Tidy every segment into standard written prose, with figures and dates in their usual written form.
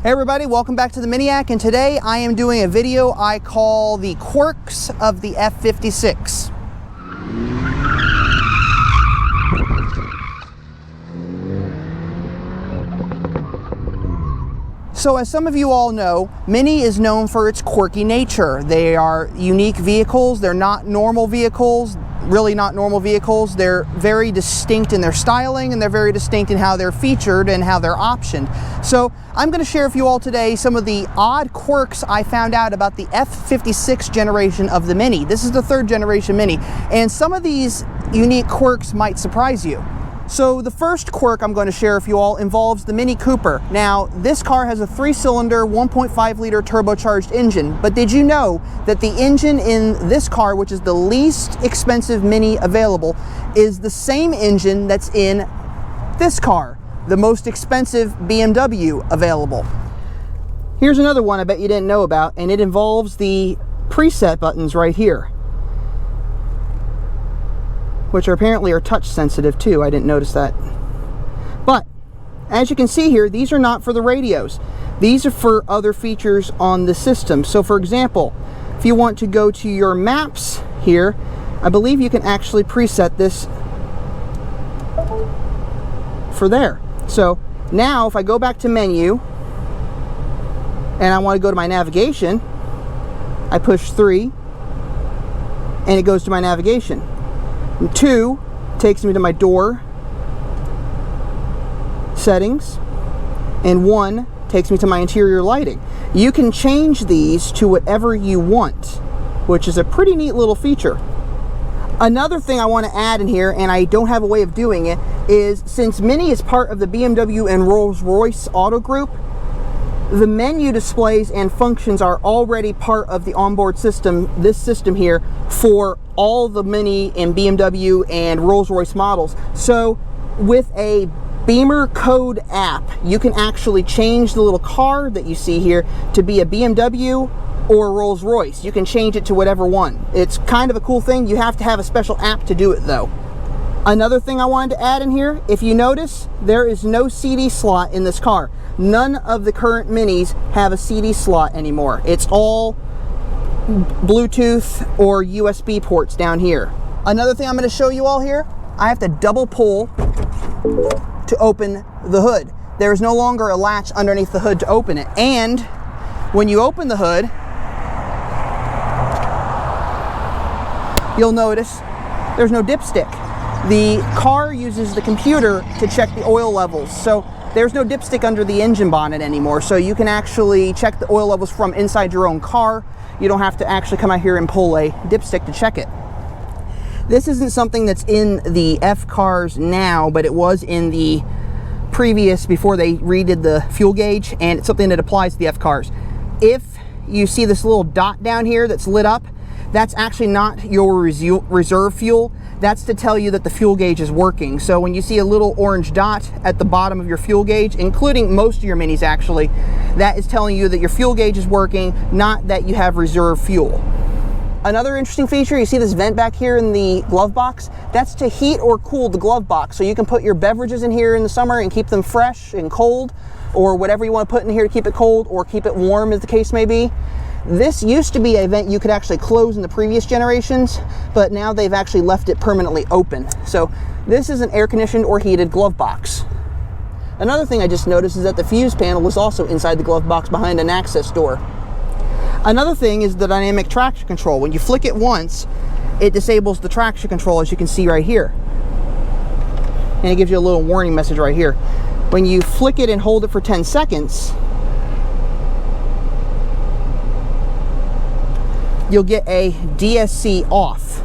Hey everybody, welcome back to the Miniac, and today I am doing a video I call the Quirks of the F56. So as some of you all know, Mini is known for its quirky nature. They are unique vehicles, they're not normal vehicles, really not normal vehicles. They're very distinct in their styling, and they're very distinct in how they're featured and how they're optioned. So I'm going to share with you all today some of the odd quirks I found out about the F56 generation of the Mini. This is the third generation Mini, and some of these unique quirks might surprise you. So the first quirk I'm going to share with you all involves the Mini Cooper. Now, this car has a 3-cylinder, 1.5-liter turbocharged engine, but did you know that the engine in this car, which is the least expensive Mini available, is the same engine that's in this car, the most expensive BMW available? Here's another one I bet you didn't know about, and it involves the preset buttons right here, which apparently are touch sensitive too. I didn't notice that. But as you can see here, these are not for the radios. These are for other features on the system. So for example, if you want to go to your maps here, I believe you can actually preset this for there. So now if I go back to menu and I want to go to my navigation, I push 3 and it goes to my navigation. 2 takes me to my door settings, and 1 takes me to my interior lighting. You can change these to whatever you want, which is a pretty neat little feature. Another thing I want to add in here, and I don't have a way of doing it, is since Mini is part of the BMW and Rolls-Royce Auto Group, the menu displays and functions are already part of the onboard system, this system here, for all the Mini and BMW and Rolls-Royce models. So with a Beamer code app, you can actually change the little car that you see here to be a BMW or Rolls-Royce. You can change it to whatever one. It's kind of a cool thing. You have to have a special app to do it though. Another thing I wanted to add in here, if you notice, there is no CD slot in this car. None of the current Minis have a CD slot anymore. It's all Bluetooth or USB ports down here. Another thing I'm going to show you all here, I have to double pull to open the hood. There is no longer a latch underneath the hood to open it. And when you open the hood, you'll notice there's no dipstick. The car uses the computer to check the oil levels, so there's no dipstick under the engine bonnet anymore, so you can actually check the oil levels from inside your own car. You don't have to actually come out here and pull a dipstick to check it. This isn't something that's in the F cars now, but it was in the previous, before they redid the fuel gauge, and it's something that applies to the F cars. If you see this little dot down here that's lit up, that's actually not your reserve fuel. That's to tell you that the fuel gauge is working. So when you see a little orange dot at the bottom of your fuel gauge, including most of your Minis actually, that is telling you that your fuel gauge is working, not that you have reserve fuel. Another interesting feature, you see this vent back here in the glove box? That's to heat or cool the glove box. So you can put your beverages in here in the summer and keep them fresh and cold, or whatever you want to put in here to keep it cold or keep it warm as the case may be. This used to be a vent you could actually close in the previous generations, but now they've actually left it permanently open. So this is an air-conditioned or heated glove box. Another thing I just noticed is that the fuse panel is also inside the glove box behind an access door. Another thing is the dynamic traction control. When you flick it once, it disables the traction control, as you can see right here. And it gives you a little warning message right here. When you flick it and hold it for 10 seconds, you'll get a DSC off.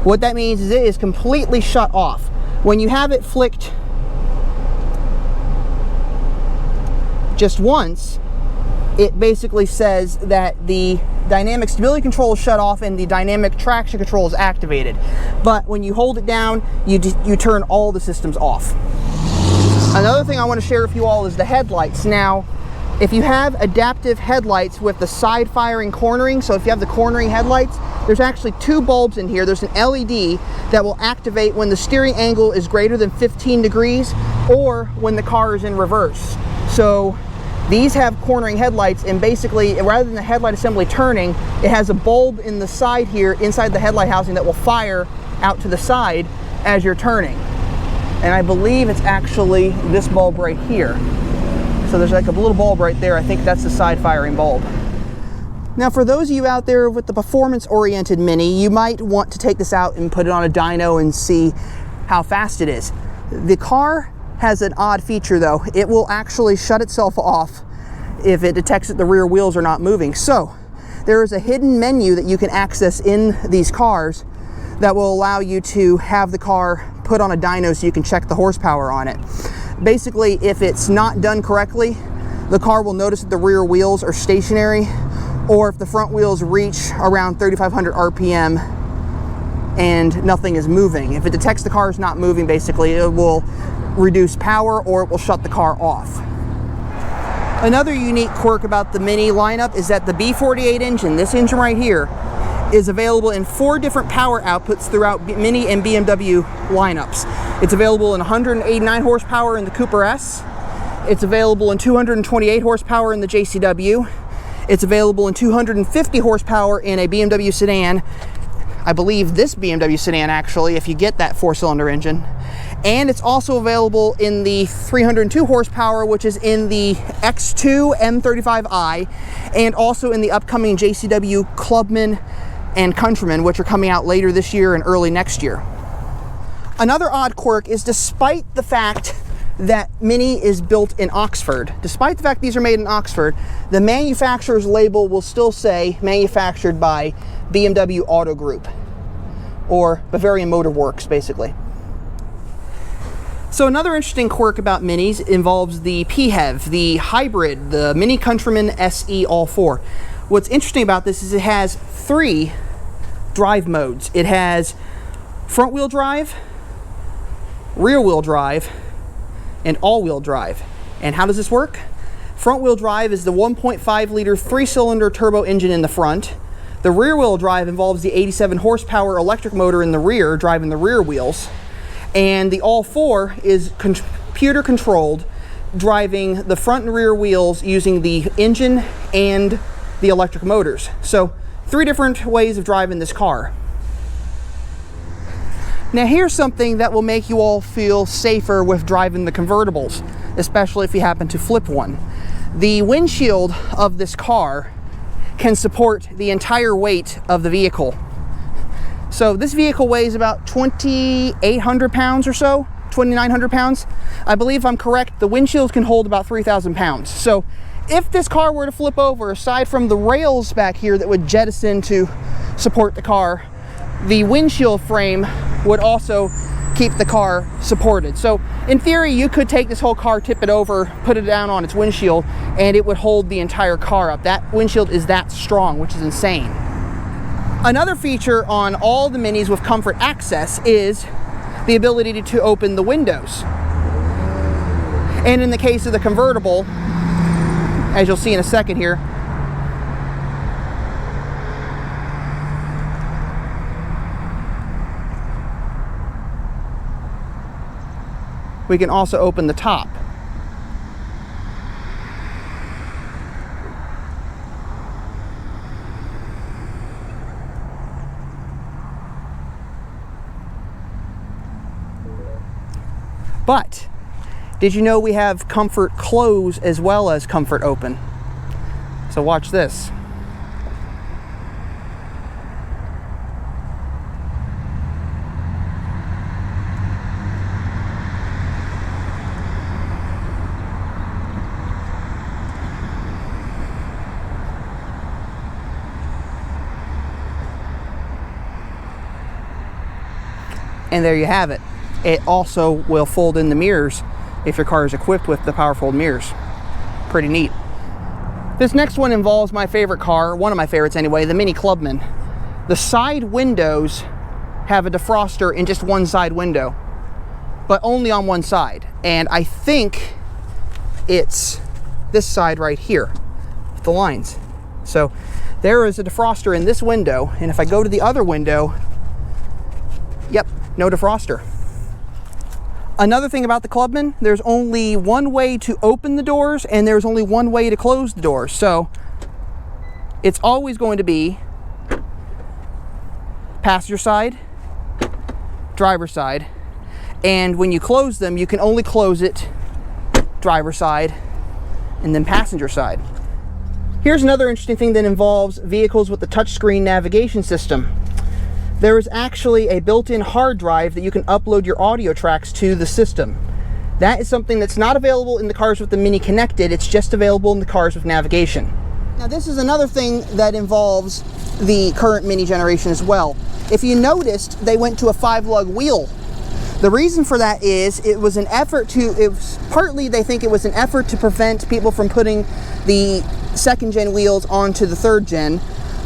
What that means is it is completely shut off. When you have it flicked just once, it basically says that the dynamic stability control is shut off and the dynamic traction control is activated. But when you hold it down, you turn all the systems off. Another thing I want to share with you all is the headlights. Now, if you have adaptive headlights with the side firing cornering, so if you have the cornering headlights, there's actually 2 bulbs in here. There's an LED that will activate when the steering angle is greater than 15 degrees or when the car is in reverse. So These have cornering headlights, and basically, rather than the headlight assembly turning, it has a bulb in the side here, inside the headlight housing, that will fire out to the side as you're turning. And I believe it's actually this bulb right here. So there's like a little bulb right there. I think that's the side firing bulb. Now, for those of you out there with the performance-oriented Mini, you might want to take this out and put it on a dyno and see how fast it is. The car has an odd feature though. It will actually shut itself off if it detects that the rear wheels are not moving. So there is a hidden menu that you can access in these cars that will allow you to have the car put on a dyno so you can check the horsepower on it. Basically, if it's not done correctly, the car will notice that the rear wheels are stationary, or if the front wheels reach around 3,500 RPM and nothing is moving. If it detects the car is not moving, basically, it will reduce power or it will shut the car off. Another unique quirk about the Mini lineup is that the B48 engine, this engine right here, is available in 4 different power outputs throughout Mini and BMW lineups. It's available in 189 horsepower in the Cooper S. It's available in 228 horsepower in the JCW. It's available in 250 horsepower in a BMW sedan. I believe this BMW sedan, actually, if you get that 4-cylinder engine. And it's also available in the 302 horsepower, which is in the X2 M35i, and also in the upcoming JCW Clubman and Countryman, which are coming out later this year and early next year. Another odd quirk is, despite the fact that Mini is built in Oxford, despite the fact these are made in Oxford, the manufacturer's label will still say manufactured by BMW Auto Group, or Bavarian Motor Works, basically. So another interesting quirk about Minis involves the PHEV, the hybrid, the Mini Countryman SE All-4. What's interesting about this is it has 3 drive modes. It has front-wheel drive, rear-wheel drive, and all-wheel drive. And how does this work? Front-wheel drive is the 1.5-liter 3-cylinder turbo engine in the front. The rear-wheel drive involves the 87 horsepower electric motor in the rear, driving the rear wheels. And the all-4 is computer controlled, driving the front and rear wheels using the engine and the electric motors. So 3 different ways of driving this car. Now here's something that will make you all feel safer with driving the convertibles, especially if you happen to flip one. The windshield of this car can support the entire weight of the vehicle. So this vehicle weighs about 2,800 pounds or so, 2,900 pounds. I believe, if I'm correct, the windshield can hold about 3,000 pounds. So if this car were to flip over, aside from the rails back here that would jettison to support the car, the windshield frame would also keep the car supported. So in theory, you could take this whole car, tip it over, put it down on its windshield, and it would hold the entire car up. That windshield is that strong, which is insane. Another feature on all the Minis with comfort access is the ability to open the windows. And in the case of the convertible, as you'll see in a second here, we can also open the top. But did you know we have comfort close as well as comfort open? So watch this. And there you have it. It also will fold in the mirrors if your car is equipped with the power fold mirrors. Pretty neat. This next one involves my favorite car, one of my favorites anyway, the Mini Clubman. The side windows have a defroster in just one side window, but only on one side. And I think it's this side right here, with the lines. So there is a defroster in this window, and if I go to the other window, yep, no defroster. Another thing about the Clubman, there's only one way to open the doors and there's only one way to close the doors. So it's always going to be passenger side, driver side, and when you close them, you can only close it driver side and then passenger side. Here's another interesting thing that involves vehicles with the touchscreen navigation system. There is actually a built-in hard drive that you can upload your audio tracks to the system. That is something that's not available in the cars with the Mini connected, it's just available in the cars with navigation. Now this is another thing that involves the current Mini generation as well. If you noticed, they went to a 5-lug wheel. The reason for that is it was partly they think it was an effort to prevent people from putting the 2nd gen wheels onto the 3rd gen,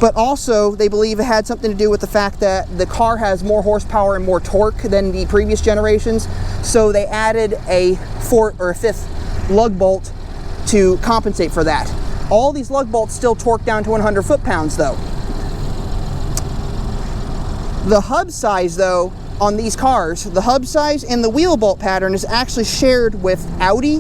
but also they believe it had something to do with the fact that the car has more horsepower and more torque than the previous generations, so they added a 4th or a 5th lug bolt to compensate for that. All these lug bolts still torque down to 100 foot-pounds though. The hub size though, on these cars, the hub size and the wheel bolt pattern is actually shared with Audi,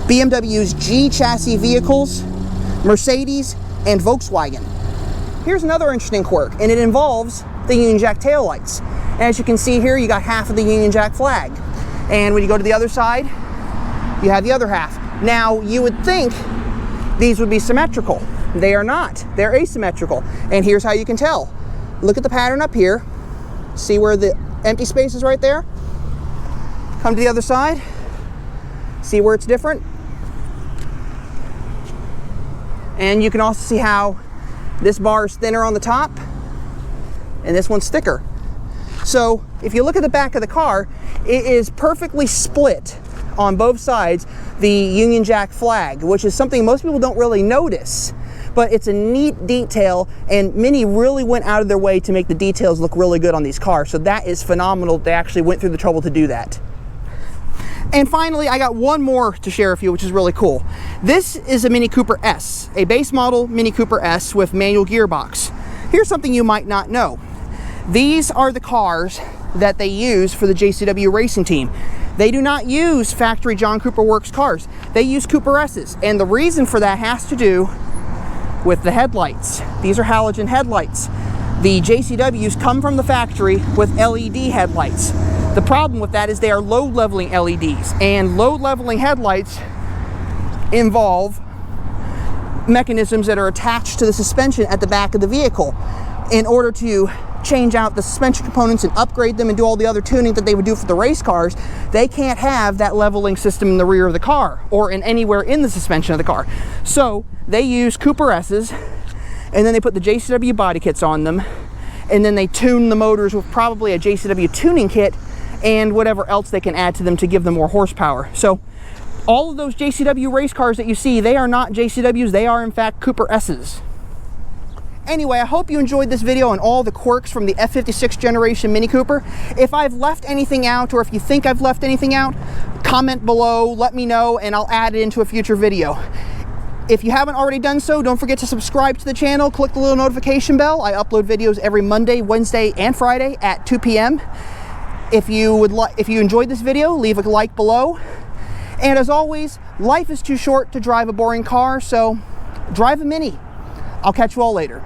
BMW's G chassis vehicles, Mercedes, and Volkswagen. Here's another interesting quirk, and it involves the Union Jack taillights. As you can see here, you got half of the Union Jack flag. And when you go to the other side, you have the other half. Now, you would think these would be symmetrical. They are not. They're asymmetrical. And here's how you can tell. Look at the pattern up here. See where the empty space is right there? Come to the other side. See where it's different? And you can also see how this bar is thinner on the top and this one's thicker. So if you look at the back of the car, it is perfectly split on both sides, the Union Jack flag, which is something most people don't really notice. But it's a neat detail, and Mini really went out of their way to make the details look really good on these cars. So that is phenomenal. They actually went through the trouble to do that. And finally, I got one more to share with you, which is really cool. This is a Mini Cooper S, a base model Mini Cooper S with manual gearbox. Here's something you might not know. These are the cars that they use for the JCW racing team. They do not use factory John Cooper Works cars. They use Cooper S's, and the reason for that has to do with the headlights. These are halogen headlights. The JCWs come from the factory with LED headlights. The problem with that is they are load leveling LEDs, and load leveling headlights involve mechanisms that are attached to the suspension at the back of the vehicle. In order to change out the suspension components and upgrade them and do all the other tuning that they would do for the race cars, they can't have that leveling system in the rear of the car or in anywhere in the suspension of the car. So they use Cooper S's, and then they put the JCW body kits on them, and then they tune the motors with probably a JCW tuning kit and whatever else they can add to them to give them more horsepower. So all of those JCW race cars that you see, they are not JCWs, they are in fact Cooper S's. Anyway, I hope you enjoyed this video on all the quirks from the F56 generation Mini Cooper. If I've left anything out, or if you think I've left anything out, comment below, let me know, and I'll add it into a future video. If you haven't already done so, don't forget to subscribe to the channel, click the little notification bell. I upload videos every Monday, Wednesday, and Friday at 2 p.m. If you enjoyed this video, leave a like below. And as always, life is too short to drive a boring car, so drive a Mini. I'll catch you all later.